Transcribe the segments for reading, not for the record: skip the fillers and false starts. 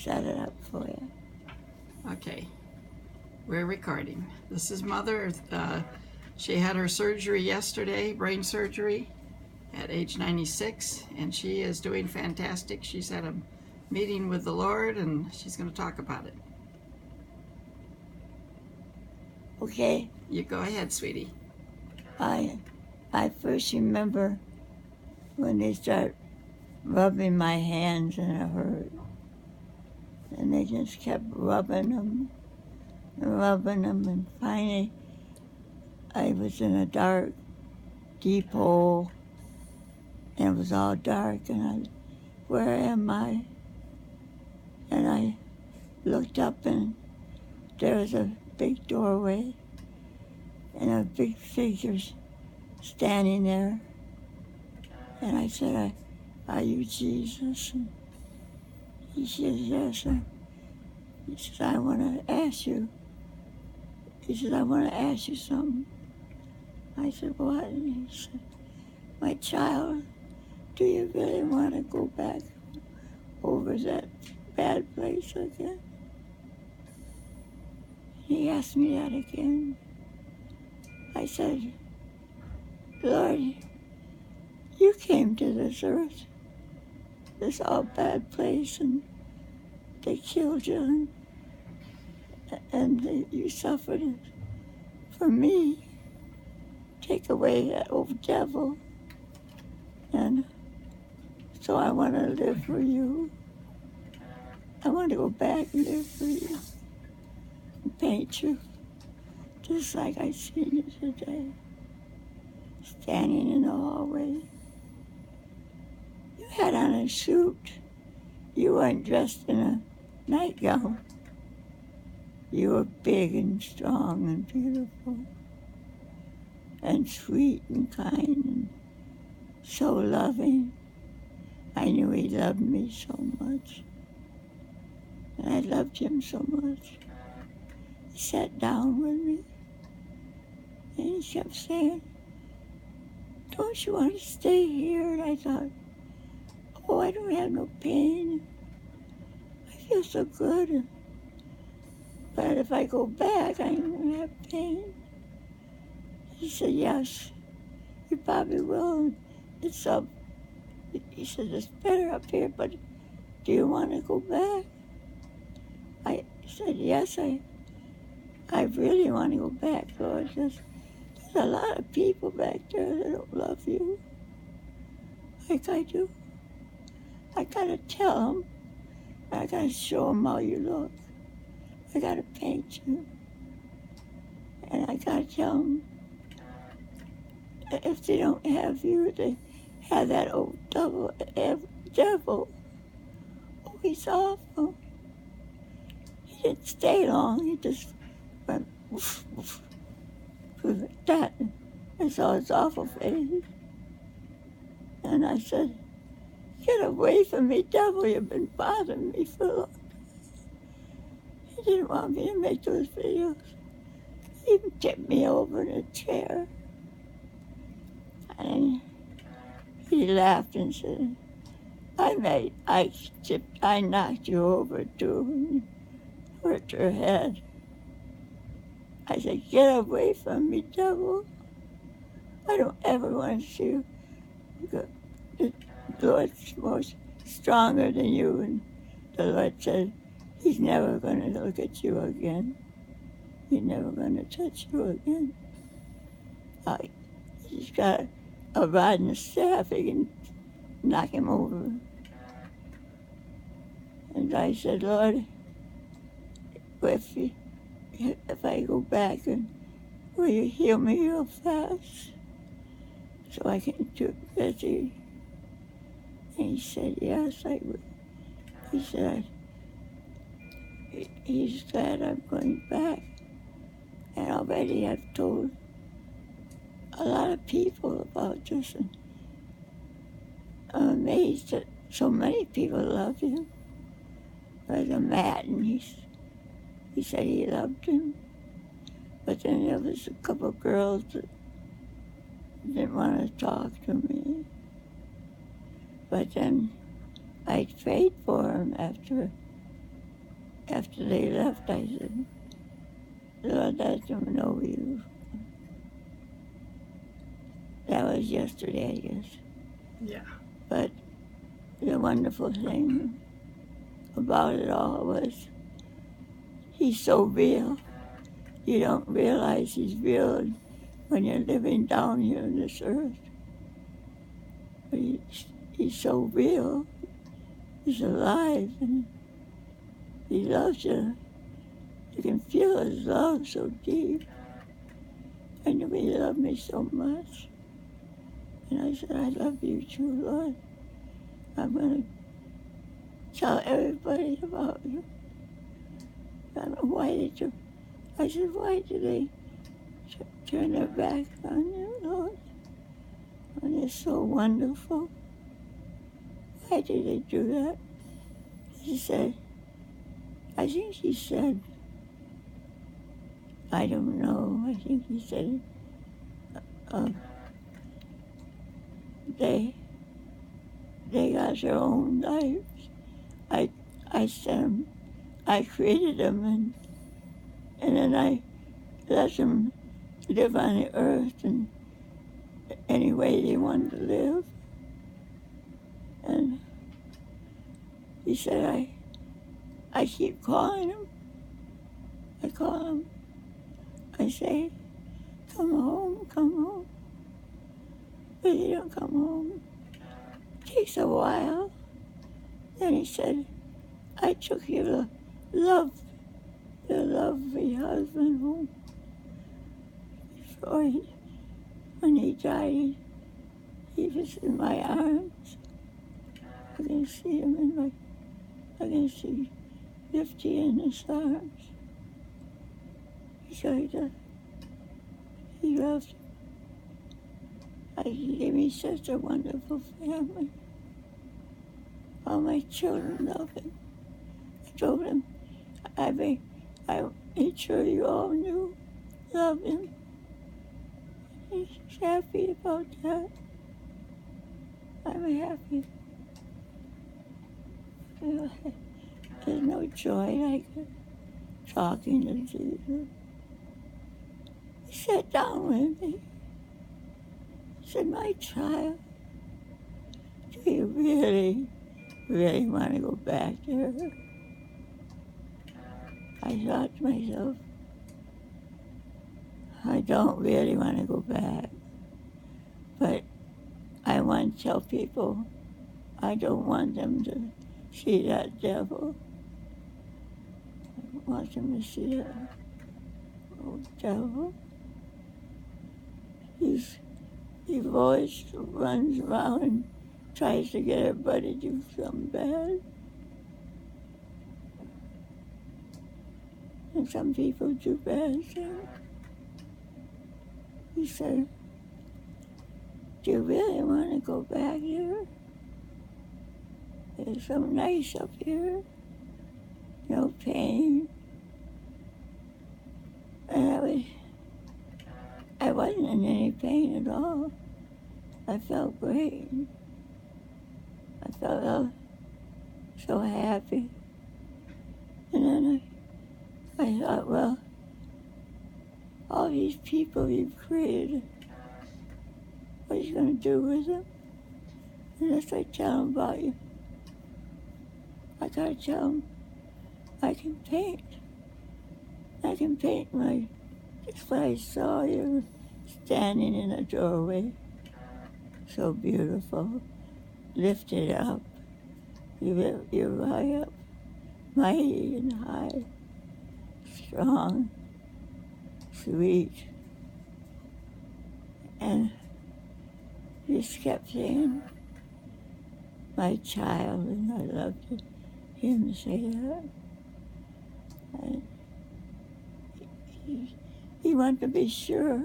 set it up for you. Okay, we're recording. This is Mother. She had her surgery yesterday, brain surgery, at age 96, and she is doing fantastic. She's had a meeting with the Lord, and she's going to talk about it. Okay, You go ahead, sweetie. I first remember when they start rubbing my hands and it hurt. And they just kept rubbing them, and finally I was in a dark, deep hole, and it was all dark, and where am I? And I looked up, and there was a big doorway, and a big figure standing there. And I said, "Are you Jesus?" And he says, "Yes." And he says, "I want to ask you." He said, "I want to ask you something." I said, "What?" And he said, "My child, do you really want to go back over that bad place again?" He asked me that again. I said, "Lord, you came to this earth, this all bad place, and they killed you, and you suffered it for me. Take away that old devil. And so I want to live for you. I want to go back and live for you and paint you just like I seen you today, standing in the hallway. You had on a suit. You weren't dressed in a nightgown. You were big and strong and beautiful and sweet and kind and so loving. I knew he loved me so much, and I loved him so much. He sat down with me, and he kept saying, "Don't you want to stay here?" And I thought, "Oh, I don't have no pain. I feel so good. But if I go back, I'm going to have pain." He said, "Yes, you probably will. It's up." He said, "It's better up here, but do you want to go back?" I said, "Yes, I really want to go back, Lord. There's a lot of people back there that don't love you like I do. I got to tell them. I got to show them how you look. I got to paint you. And I got to tell them if they don't have you, they have that old devil. Oh, he's awful." He didn't stay long. He just went woof, woof, like that. I saw his awful face. And I said, "Get away from me, devil. You've been bothering me for a long time." He didn't want me to make those videos. He even tipped me over in a chair. And he laughed and said, I knocked you over too, and hurt your head." I said, "Get away from me, devil. I don't ever want to see you. The Lord's most stronger than you." And the Lord said, "He's never going to look at you again. He's never going to touch you again. He's got a rod and a staff. He can knock him over." And I said, "Lord, if I go back, and will you heal me real fast so I can do busy?" And he said, "Yes, I will." He said, he's glad I'm going back. And already I've told a lot of people about this, and I'm amazed that so many people love you. Brother Matt, and he said he loved him. But then there was a couple of girls that didn't want to talk to me. But then I prayed for him after after they left, I said, Lord, let them know you. That was yesterday, I guess. Yeah. But the wonderful thing about it all was he's so real. You don't realize he's real when you're living down here on this earth. But he's so real. He's alive and he loves you. You can feel his love so deep. And he loved me so much. And I said, I love you too, Lord. I'm going to tell everybody about you. I don't know why did you. I said, why did they turn their back on you, Lord? And it's so wonderful. Why did they do that? He said, I think he said, I don't know. I think he said, they got their own lives. I sent them, I created them, and then I let them live on the earth in any way they wanted to live. And he said, I keep calling him. I call him. I say, come home, come home. But he don't come home. It takes a while. Then he said, I took your lovely husband home. Before when he died, he was in my arms. I can see him I can see 50 in his arms. He loved. He gave me such a wonderful family. All my children love him. I told him, I made sure you all knew, love him. He's happy about that. I'm happy. There's no joy like talking to Jesus. He sat down with me. He said, my child, do you really, really want to go back there? I thought to myself, I don't really want to go back. But I want to tell people I don't want them to see that devil. I want them to see that old devil. He always runs around and tries to get everybody to do something bad. And some people do bad things. He said, do you really want to go back here? It's so nice up here. No pain. And I wasn't in any pain at all. I felt great. I felt so happy. And then I thought, well, all these people you've created, what are you going to do with them? Unless I tell them about you. I got to tell them I can paint. I can paint just what I saw you standing in a doorway. So beautiful, lifted up. You're high up, mighty and high, strong, sweet. And you just kept saying, my child, and I loved him to say that. And he wanted to be sure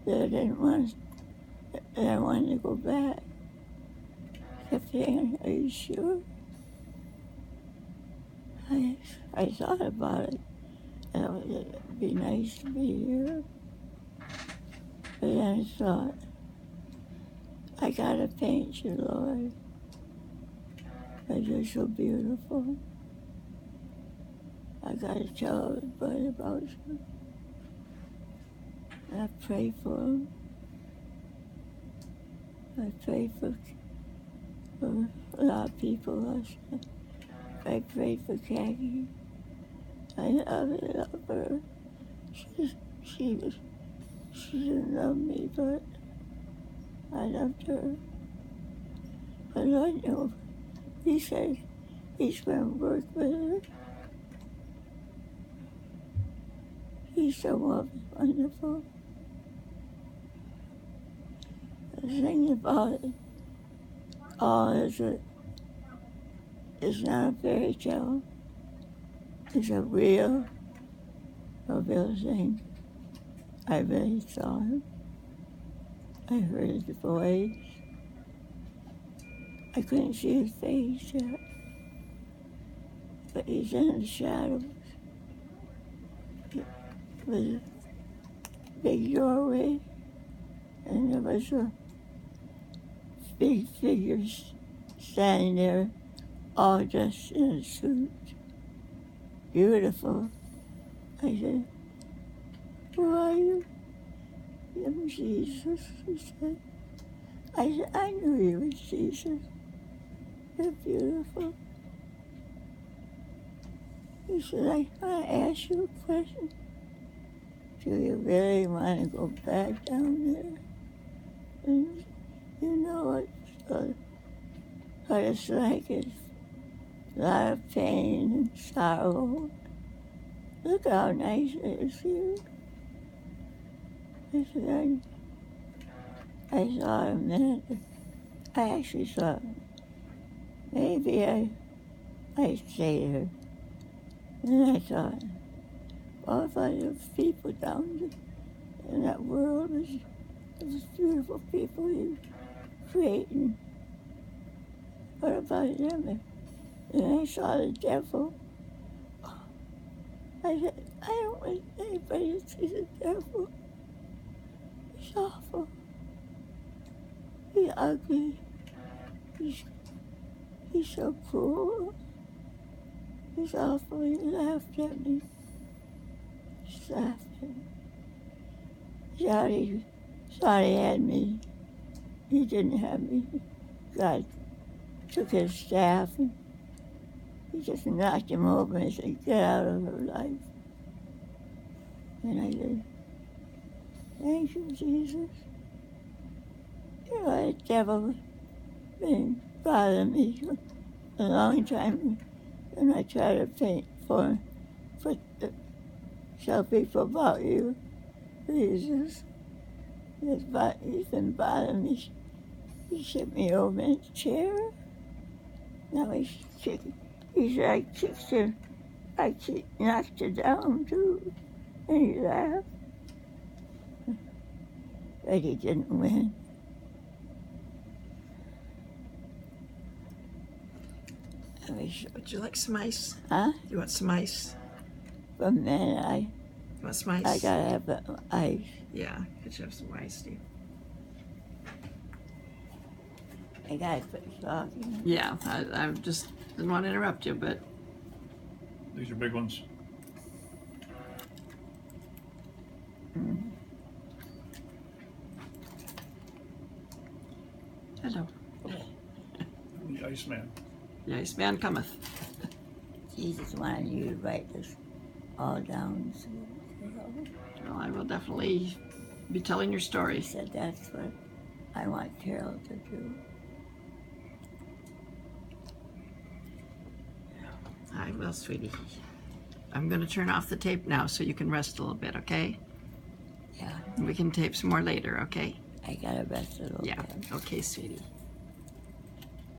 that I wanted to go back. He kept saying, are you sure? I thought about it. It would be nice to be here. But then I thought, I gotta paint you, Lord. Because you're so beautiful. I gotta tell everybody about you. And I pray for him. I pray for a lot of people. I pray for Khaki. I love her. She didn't love me, but I loved her. But Lord knows, he said he's going to work with her. He's so wonderful. The thing about it all is that it's not a fairy tale. It's a real thing. I really saw him. I heard his voice. I couldn't see his face yet, but he's in the shadows. It was a big doorway, and there was a big figure standing there, all dressed in a suit. Beautiful. I said, "Who are you?" "I'm Jesus," he said. I said, "I knew you were Jesus. You're beautiful." He said, "I want to ask you a question. Do you really want to go back down there? And you know what it's like. It's a lot of pain and sorrow. Look how nice it is here." I said, I saw a minute. I actually thought maybe I'd stay there. And then I thought, well, if I have people down there in that world, those beautiful people you're creating, what about them? And I saw the devil. I said, I don't want anybody to see the devil. He's awful. He's ugly. He's so cruel. He's awful. He laughed at me. He laughed at me. He thought he had me. He didn't have me. God took his staff and he just knocked him over and said, "Get out of her life." And I said, "Thank you, Jesus." You know, the devil been bothering me for a long time. And I try to put tell people about you, Jesus. He's been bothering me. He shook me over in the chair. Now he's like kicked her. I knocked her down too. And he laughed. But he didn't win. Would you like some ice? Huh? You want some ice? For a minute, You want some ice? I gotta have the ice. Yeah, could you have some ice, Steve? I gotta quit talking. Yeah, I just didn't want to interrupt you, but These are big ones. hello. The Iceman. The Iceman cometh. Jesus wanted you to write this all down. So, Well, I will definitely be telling your he story. said that's what I want Carol to do. I will, sweetie. I'm going to turn off the tape now so you can rest a little bit, okay? Yeah, We can tape some more later, okay? I gotta rest a little Yeah. bit. Okay, sweetie.